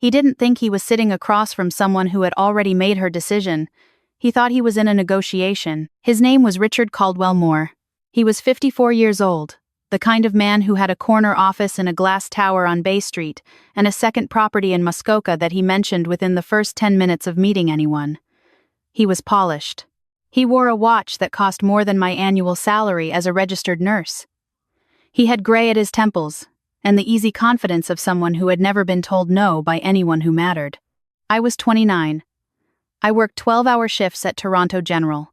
He didn't think he was sitting across from someone who had already made her decision. He thought he was in a negotiation. His name was Richard Caldwell Moore. He was 54 years old, the kind of man who had a corner office in a glass tower on Bay Street and a second property in Muskoka that he mentioned within the first 10 minutes of meeting anyone. He was polished. He wore a watch that cost more than my annual salary as a registered nurse. He had gray at his temples, and the easy confidence of someone who had never been told no by anyone who mattered. I was 29. I worked 12-hour shifts at Toronto General.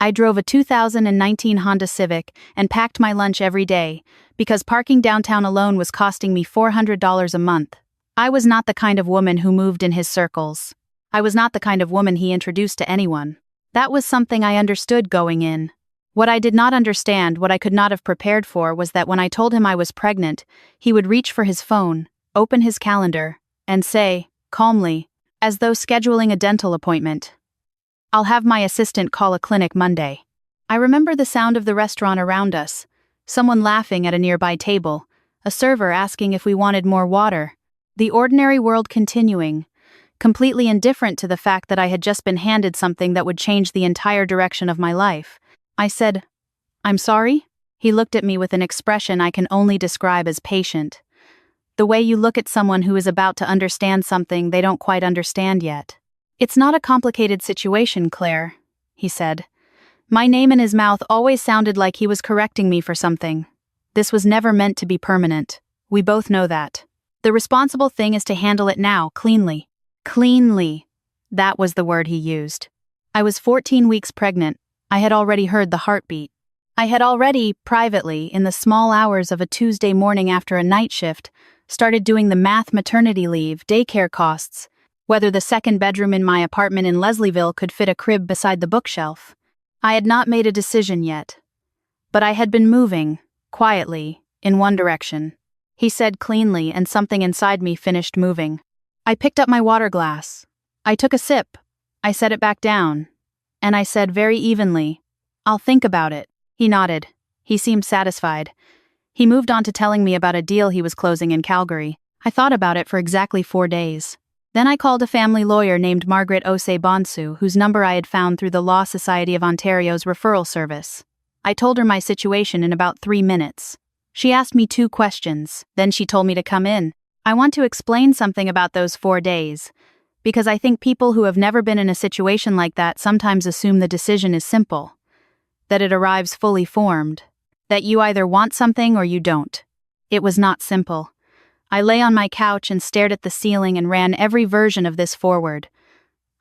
I drove a 2019 Honda Civic and packed my lunch every day, because parking downtown alone was costing me $400 a month. I was not the kind of woman who moved in his circles. I was not the kind of woman he introduced to anyone. That was something I understood going in. What I did not understand, what I could not have prepared for, was that when I told him I was pregnant, he would reach for his phone, open his calendar, and say, calmly, as though scheduling a dental appointment, "I'll have my assistant call a clinic Monday." I remember the sound of the restaurant around us, someone laughing at a nearby table, a server asking if we wanted more water, the ordinary world continuing, completely indifferent to the fact that I had just been handed something that would change the entire direction of my life. I said, "I'm sorry?" He looked at me with an expression I can only describe as patient. The way you look at someone who is about to understand something they don't quite understand yet. "It's not a complicated situation, Claire," he said. My name in his mouth always sounded like he was correcting me for something. This was never meant to be permanent. We both know that. The responsible thing is to handle it now, cleanly. Cleanly. That was the word he used. I was 14 weeks pregnant. I had already heard the heartbeat. I had already, privately, in the small hours of a Tuesday morning after a night shift, started doing the math maternity leave, daycare costs, whether the second bedroom in my apartment in Leslieville could fit a crib beside the bookshelf. I had not made a decision yet. But I had been moving, quietly, in one direction. He said cleanly, and something inside me finished moving. I picked up my water glass. I took a sip. I set it back down. And I said very evenly, "I'll think about it." He nodded. He seemed satisfied. He moved on to telling me about a deal he was closing in Calgary. I thought about it for exactly 4 days. Then I called a family lawyer named Margaret Osei-Bonsu, whose number I had found through the Law Society of Ontario's referral service. I told her my situation in about 3 minutes. She asked me 2 questions, then she told me to come in. I want to explain something about those 4 days, because I think people who have never been in a situation like that sometimes assume the decision is simple, that it arrives fully formed, that you either want something or you don't. It was not simple. I lay on my couch and stared at the ceiling and ran every version of this forward.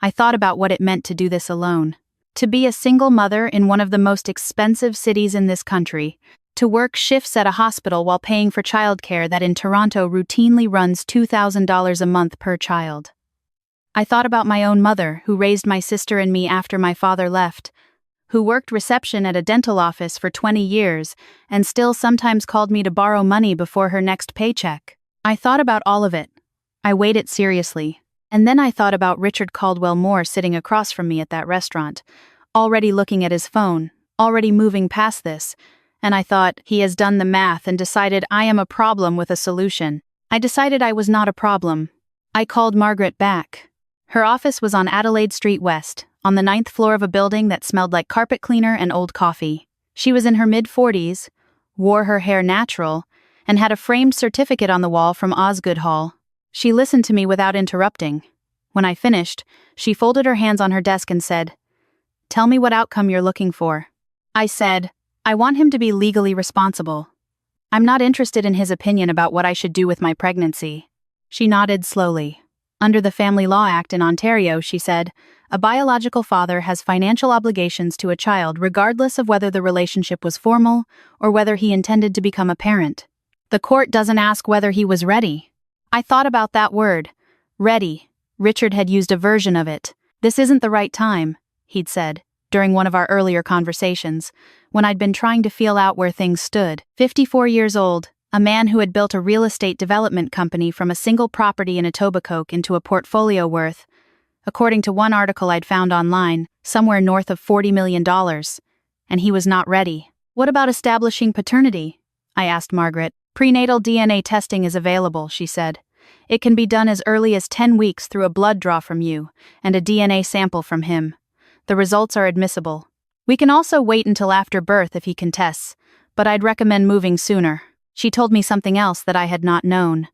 I thought about what it meant to do this alone. To be a single mother in one of the most expensive cities in this country, to work shifts at a hospital while paying for childcare that in Toronto routinely runs $2,000 a month per child. I thought about my own mother, who raised my sister and me after my father left, who worked reception at a dental office for 20 years and still sometimes called me to borrow money before her next paycheck. I thought about all of it. I weighed it seriously. And then I thought about Richard Caldwell Moore sitting across from me at that restaurant, already looking at his phone, already moving past this, and I thought, he has done the math and decided I am a problem with a solution. I decided I was not a problem. I called Margaret back. Her office was on Adelaide Street West, on the 9th floor of a building that smelled like carpet cleaner and old coffee. She was in her mid-40s, wore her hair natural, and had a framed certificate on the wall from Osgoode Hall. She listened to me without interrupting. When I finished, she folded her hands on her desk and said, "Tell me what outcome you're looking for." I said, "I want him to be legally responsible. I'm not interested in his opinion about what I should do with my pregnancy." She nodded slowly. Under the Family Law Act in Ontario, she said, a biological father has financial obligations to a child regardless of whether the relationship was formal or whether he intended to become a parent. The court doesn't ask whether he was ready. I thought about that word, ready. Richard had used a version of it. "This isn't the right time," he'd said, during one of our earlier conversations, when I'd been trying to feel out where things stood. 54 years old, a man who had built a real estate development company from a single property in Etobicoke into a portfolio worth, according to one article I'd found online, somewhere north of $40 million. And he was not ready. "What about establishing paternity?" I asked Margaret. "Prenatal DNA testing is available," she said. It can be done as early as 10 weeks through a blood draw from you and a DNA sample from him. The results are admissible. We can also wait until after birth if he contests, but I'd recommend moving sooner. She told me something else that I had not known.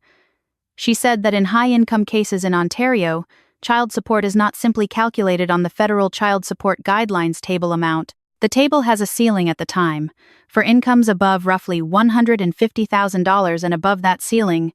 She said that in high-income cases in Ontario, child support is not simply calculated on the Federal Child Support Guidelines table amount. The table has a ceiling at the time. For incomes above roughly $150,000 and above that ceiling,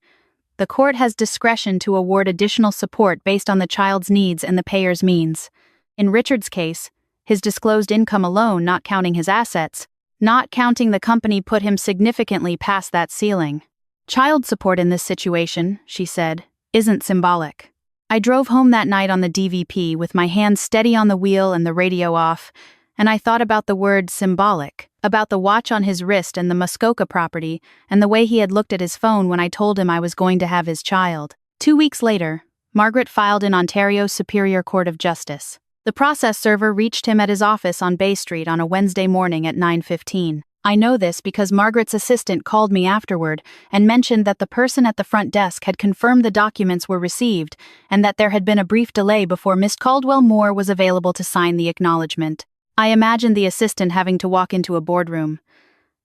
the court has discretion to award additional support based on the child's needs and the payer's means. In Richard's case, his disclosed income alone, not counting his assets, not counting the company, put him significantly past that ceiling. Child support in this situation, she said, isn't symbolic. I drove home that night on the DVP with my hands steady on the wheel and the radio off, and I thought about the word symbolic, about the watch on his wrist and the Muskoka property, and the way he had looked at his phone when I told him I was going to have his child. 2 weeks later, Margaret filed in Ontario's Superior Court of Justice. The process server reached him at his office on Bay Street on a Wednesday morning at 9:15. I know this because Margaret's assistant called me afterward and mentioned that the person at the front desk had confirmed the documents were received and that there had been a brief delay before Miss Caldwell Moore was available to sign the acknowledgement. I imagined the assistant having to walk into a boardroom.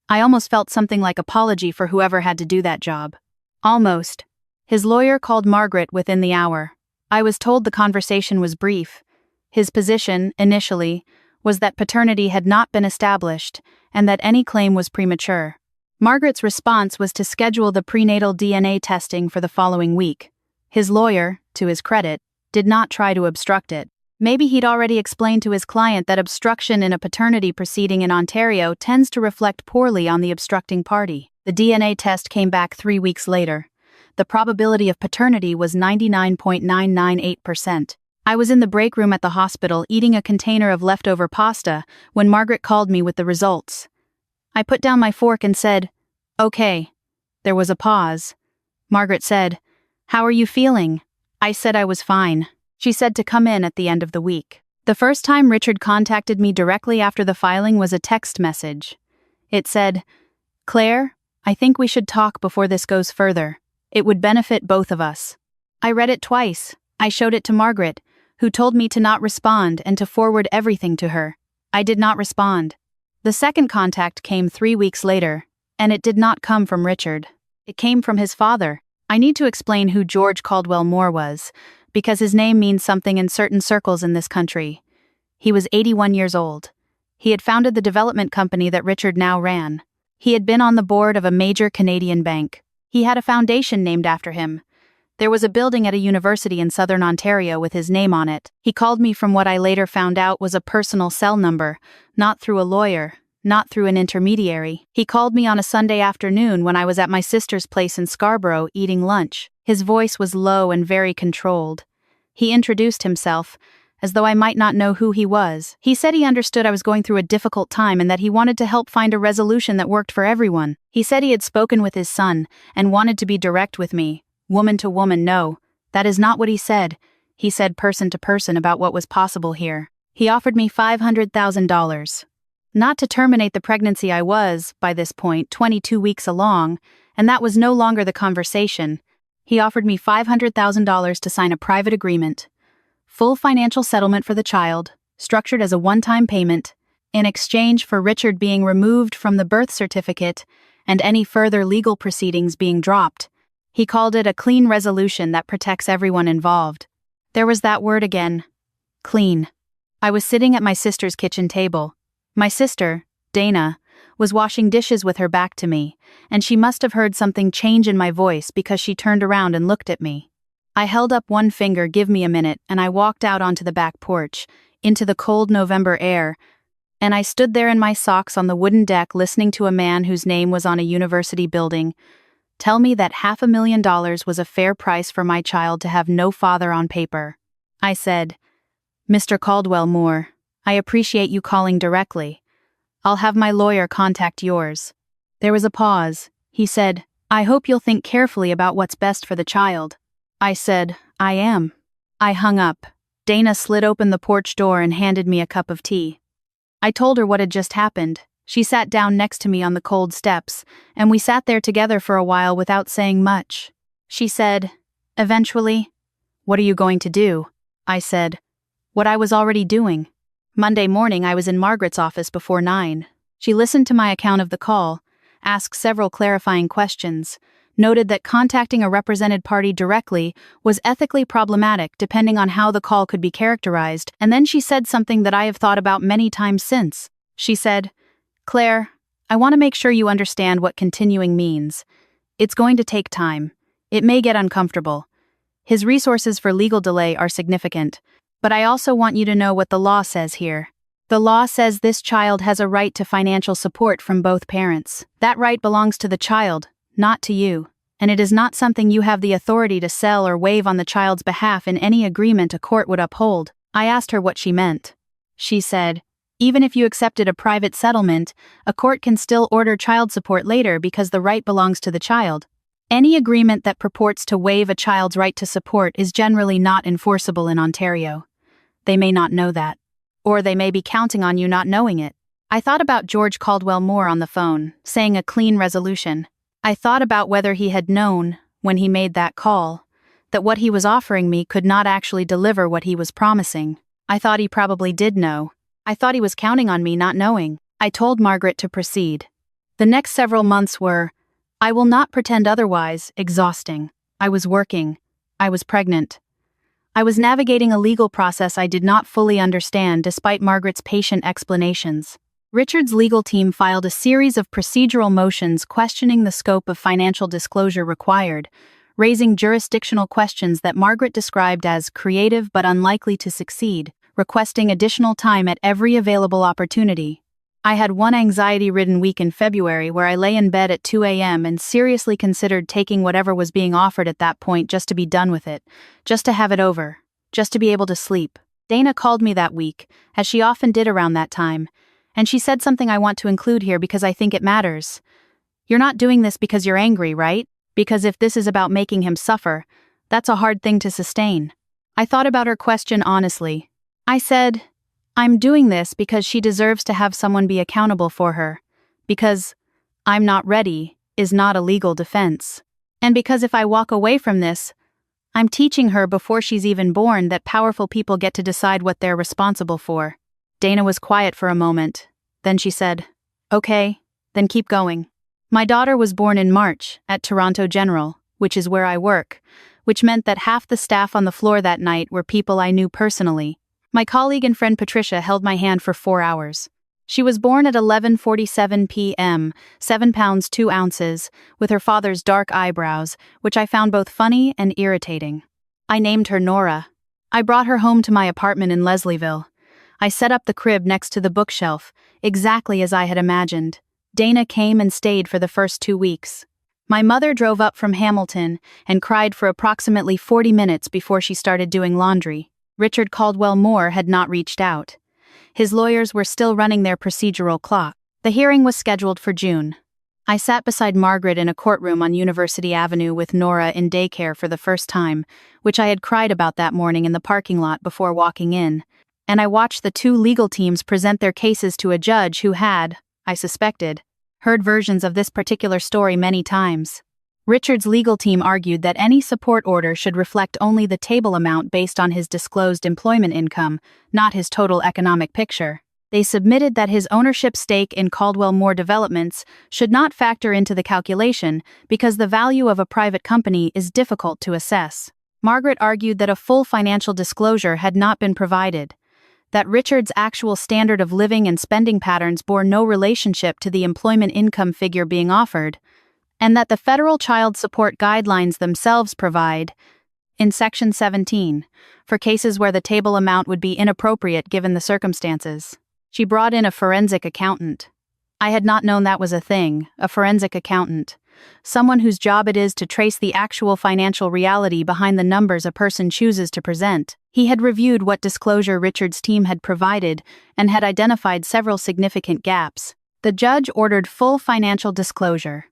I almost felt something like apology for whoever had to do that job. Almost. His lawyer called Margaret within the hour. I was told the conversation was brief. His position, initially, was that paternity had not been established and that any claim was premature. Margaret's response was to schedule the prenatal DNA testing for the following week. His lawyer, to his credit, did not try to obstruct it. Maybe he'd already explained to his client that obstruction in a paternity proceeding in Ontario tends to reflect poorly on the obstructing party. The DNA test came back 3 weeks later. The probability of paternity was 99.998%. I was in the break room at the hospital eating a container of leftover pasta when Margaret called me with the results. I put down my fork and said, "Okay." There was a pause. Margaret said, "How are you feeling?" I said I was fine. She said to come in at the end of the week. The first time Richard contacted me directly after the filing was a text message. It said, "Claire, I think we should talk before this goes further. It would benefit both of us." I read it twice. I showed it to Margaret, who told me to not respond and to forward everything to her. I did not respond. The second contact came 3 weeks later, and it did not come from Richard. It came from his father. I need to explain who George Caldwell Moore was, because his name means something in certain circles in this country. He was 81 years old. He had founded the development company that Richard now ran. He had been on the board of a major Canadian bank. He had a foundation named after him. There was a building at a university in southern Ontario with his name on it. He called me from what I later found out was a personal cell number, not through a lawyer, not through an intermediary. He called me on a Sunday afternoon when I was at my sister's place in Scarborough eating lunch. His voice was low and very controlled. He introduced himself, as though I might not know who he was. He said he understood I was going through a difficult time and that he wanted to help find a resolution that worked for everyone. He said he had spoken with his son and wanted to be direct with me. Woman to woman, no. That is not what he said. He said person to person about what was possible here. He offered me $500,000. Not to terminate the pregnancy. I was, by this point, 22 weeks along, and that was no longer the conversation. He offered me $500,000 to sign a private agreement. Full financial settlement for the child, structured as a one-time payment, in exchange for Richard being removed from the birth certificate and any further legal proceedings being dropped. He called it a clean resolution that protects everyone involved. There was that word again. Clean. I was sitting at my sister's kitchen table. My sister, Dana, was washing dishes with her back to me, and she must have heard something change in my voice because she turned around and looked at me. I held up one finger, "Give me a minute," and I walked out onto the back porch, into the cold November air, and I stood there in my socks on the wooden deck listening to a man whose name was on a university building tell me that $500,000 was a fair price for my child to have no father on paper. I said, "Mr. Caldwell Moore, I appreciate you calling directly. I'll have my lawyer contact yours." There was a pause. He said, "I hope you'll think carefully about what's best for the child." I said, "I am." I hung up. Dana slid open the porch door and handed me a cup of tea. I told her what had just happened. She sat down next to me on the cold steps, and we sat there together for a while without saying much. She said, Eventually, "What are you going to do?" I said. What I was already doing. Monday morning I was in Margaret's office before 9. She listened to my account of the call, asked several clarifying questions, noted that contacting a represented party directly was ethically problematic depending on how the call could be characterized, and then she said something that I have thought about many times since. She said, "Claire, I want to make sure you understand what continuing means. It's going to take time. It may get uncomfortable. His resources for legal delay are significant, but I also want you to know what the law says here. The law says this child has a right to financial support from both parents. That right belongs to the child, not to you, and it is not something you have the authority to sell or waive on the child's behalf in any agreement a court would uphold." I asked her what she meant. She said, "Even if you accepted a private settlement, a court can still order child support later because the right belongs to the child. Any agreement that purports to waive a child's right to support is generally not enforceable in Ontario. They may not know that. Or they may be counting on you not knowing it." I thought about George Caldwell Moore on the phone, saying a clean resolution. I thought about whether he had known, when he made that call, that what he was offering me could not actually deliver what he was promising. I thought he probably did know. I thought he was counting on me not knowing. I told Margaret to proceed. The next several months were, I will not pretend otherwise, exhausting. I was working. I was pregnant. I was navigating a legal process I did not fully understand despite Margaret's patient explanations. Richard's legal team filed a series of procedural motions questioning the scope of financial disclosure required, raising jurisdictional questions that Margaret described as creative but unlikely to succeed, requesting additional time at every available opportunity. I had one anxiety-ridden week in February where I lay in bed at 2 a.m. and seriously considered taking whatever was being offered at that point just to be done with it, just to have it over, just to be able to sleep. Dana called me that week, as she often did around that time, and she said something I want to include here because I think it matters. "You're not doing this because you're angry, right? Because if this is about making him suffer, that's a hard thing to sustain." I thought about her question honestly. I said, "I'm doing this because she deserves to have someone be accountable for her. Because 'I'm not ready' is not a legal defense. And because if I walk away from this, I'm teaching her before she's even born that powerful people get to decide what they're responsible for." Dana was quiet for a moment. Then she said, "Okay, then keep going." My daughter was born in March at Toronto General, which is where I work, which meant that half the staff on the floor that night were people I knew personally. My colleague and friend Patricia held my hand for 4 hours. She was born at 11:47 p.m., 7 pounds 2 ounces, with her father's dark eyebrows, which I found both funny and irritating. I named her Nora. I brought her home to my apartment in Leslieville. I set up the crib next to the bookshelf, exactly as I had imagined. Dana came and stayed for the first 2 weeks. My mother drove up from Hamilton and cried for approximately 40 minutes before she started doing laundry. Richard Caldwell Moore had not reached out. His lawyers were still running their procedural clock. The hearing was scheduled for June. I sat beside Margaret in a courtroom on University Avenue with Nora in daycare for the first time, which I had cried about that morning in the parking lot before walking in, and I watched the 2 legal teams present their cases to a judge who had, I suspected, heard versions of this particular story many times. Richard's legal team argued that any support order should reflect only the table amount based on his disclosed employment income, not his total economic picture. They submitted that his ownership stake in Caldwell Moore Developments should not factor into the calculation because the value of a private company is difficult to assess. Margaret argued that a full financial disclosure had not been provided, that Richard's actual standard of living and spending patterns bore no relationship to the employment income figure being offered, and that the federal child support guidelines themselves provide, in Section 17, for cases where the table amount would be inappropriate given the circumstances. She brought in a forensic accountant. I had not known that was a thing, a forensic accountant. Someone whose job it is to trace the actual financial reality behind the numbers a person chooses to present. He had reviewed what disclosure Richard's team had provided and had identified several significant gaps. The judge ordered full financial disclosure.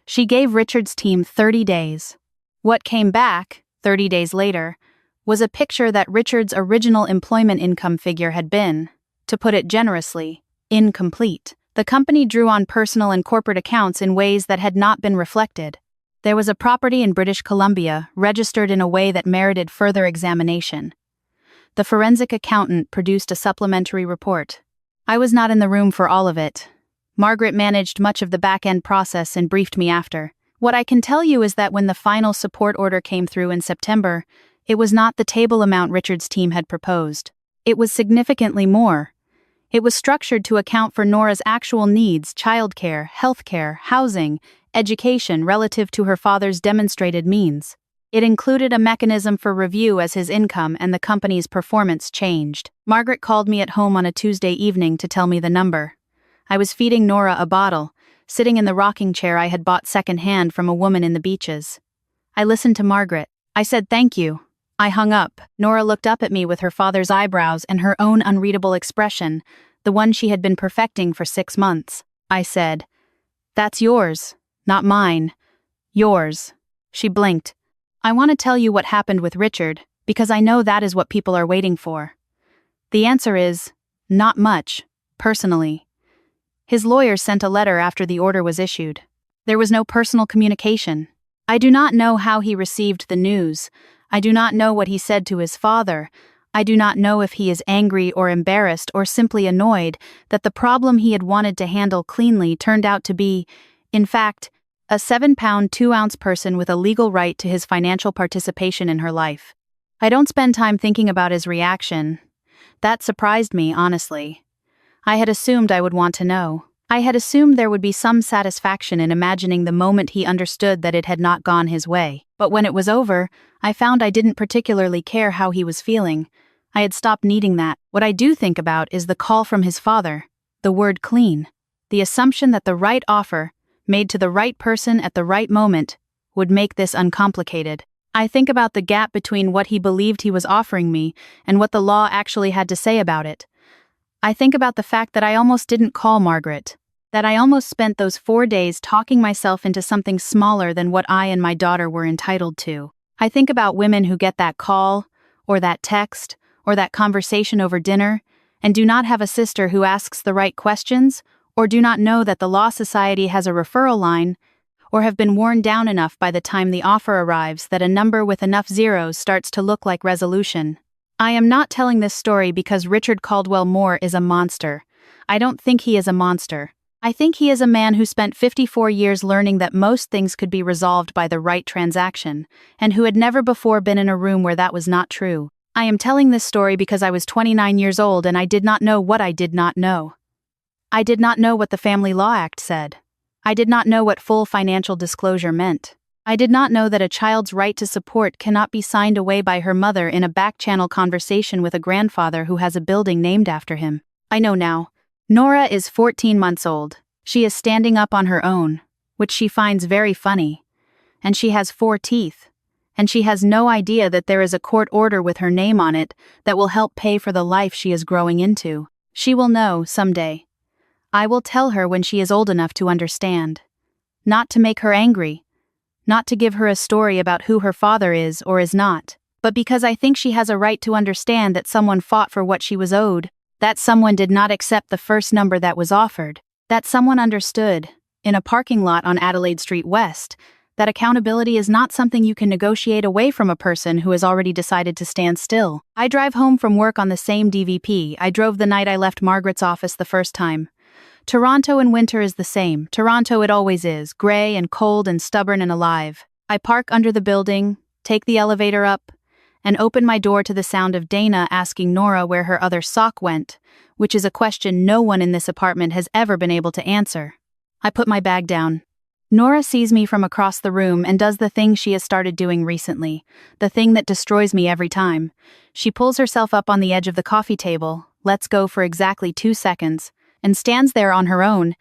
She gave Richard's team 30 days. What came back, 30 days later, was a picture that Richard's original employment income figure had been, to put it generously, incomplete. The company drew on personal and corporate accounts in ways that had not been reflected. There was a property in British Columbia registered in a way that merited further examination. The forensic accountant produced a supplementary report. I was not in the room for all of it. Margaret managed much of the back-end process and briefed me after. What I can tell you is that when the final support order came through in September, it was not the table amount Richard's team had proposed. It was significantly more. It was structured to account for Nora's actual needs: childcare, healthcare, housing, education relative to her father's demonstrated means. It included a mechanism for review as his income and the company's performance changed. Margaret called me at home on a Tuesday evening to tell me the number. I was feeding Nora a bottle, sitting in the rocking chair I had bought secondhand from a woman in the beaches. I listened to Margaret. I said thank you. I hung up. Nora looked up at me with her father's eyebrows and her own unreadable expression, the one she had been perfecting for 6 months. I said, "That's yours, not mine. Yours." She blinked. "I want to tell you what happened with Richard, because I know that is what people are waiting for." The answer is, not much, personally. His lawyers sent a letter after the order was issued. There was no personal communication. I do not know how he received the news. I do not know what he said to his father. I do not know if he is angry or embarrassed or simply annoyed that the problem he had wanted to handle cleanly turned out to be, in fact, a 7-pound 2-ounce person with a legal right to his financial participation in her life. I don't spend time thinking about his reaction. That surprised me, honestly. I had assumed I would want to know. I had assumed there would be some satisfaction in imagining the moment he understood that it had not gone his way. But when it was over, I found I didn't particularly care how he was feeling. I had stopped needing that. What I do think about is the call from his father, the word clean, the assumption that the right offer, made to the right person at the right moment, would make this uncomplicated. I think about the gap between what he believed he was offering me and what the law actually had to say about it. I think about the fact that I almost didn't call Margaret, that I almost spent those 4 days talking myself into something smaller than what I and my daughter were entitled to. I think about women who get that call, or that text, or that conversation over dinner, and do not have a sister who asks the right questions, or do not know that the Law Society has a referral line, or have been worn down enough by the time the offer arrives that a number with enough zeros starts to look like resolution. I am not telling this story because Richard Caldwell Moore is a monster. I don't think he is a monster. I think he is a man who spent 54 years learning that most things could be resolved by the right transaction, and who had never before been in a room where that was not true. I am telling this story because I was 29 years old and I did not know what I did not know. I did not know what the Family Law Act said. I did not know what full financial disclosure meant. I did not know that a child's right to support cannot be signed away by her mother in a back-channel conversation with a grandfather who has a building named after him. I know now. Nora is 14 months old. She is standing up on her own, which she finds very funny. And she has 4 teeth. And she has no idea that there is a court order with her name on it that will help pay for the life she is growing into. She will know someday. I will tell her when she is old enough to understand. Not to make her angry. Not to give her a story about who her father is or is not, but because I think she has a right to understand that someone fought for what she was owed, that someone did not accept the first number that was offered, that someone understood, in a parking lot on Adelaide Street West, that accountability is not something you can negotiate away from a person who has already decided to stand still. I drive home from work on the same DVP I drove the night I left Margaret's office the first time. Toronto in winter is the same. Toronto it always is, gray and cold and stubborn and alive. I park under the building, take the elevator up, and open my door to the sound of Dana asking Nora where her other sock went, which is a question no one in this apartment has ever been able to answer. I put my bag down. Nora sees me from across the room and does the thing she has started doing recently, the thing that destroys me every time. She pulls herself up on the edge of the coffee table, lets go for exactly 2 seconds, and stands there on her own,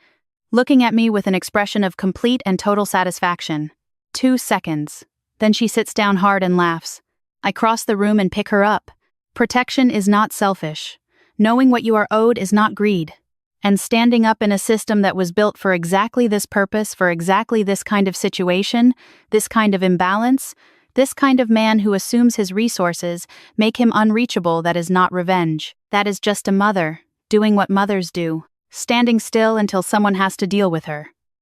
looking at me with an expression of complete and total satisfaction. 2 seconds. Then she sits down hard and laughs. I cross the room and pick her up. Protection is not selfish. Knowing what you are owed is not greed. And standing up in a system that was built for exactly this purpose, for exactly this kind of situation, this kind of imbalance, this kind of man who assumes his resources make him unreachable, that is not revenge. That is just a mother, doing what mothers do, standing still until someone has to deal with her.